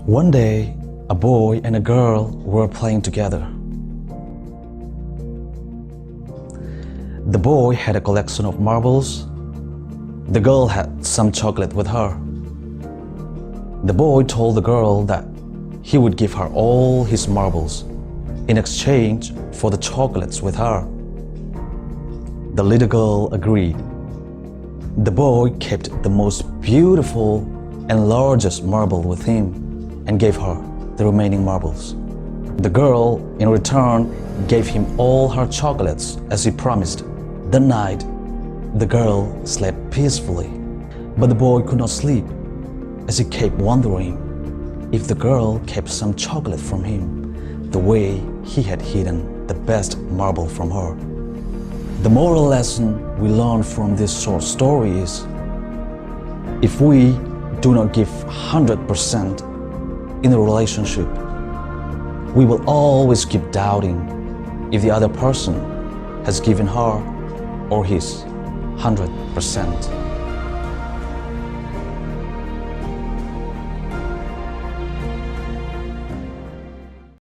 One day, a boy and a girl were playing together. The boy had a collection of marbles. The girl had some chocolate with her. The boy told the girl that he would give her all his marbles in exchange for the chocolates with her. The little girl agreed. The boy kept the most beautiful and largest marble with him and gave her the remaining marbles. The girl, in return, gave him all her chocolates as he promised. That night, the girl slept peacefully, but the boy could not sleep as he kept wondering if the girl kept some chocolate from him the way he had hidden the best marble from her. The moral lesson we learn from this short story is, if we do not give 100% in a relationship, we will always keep doubting if the other person has given her or his 100%.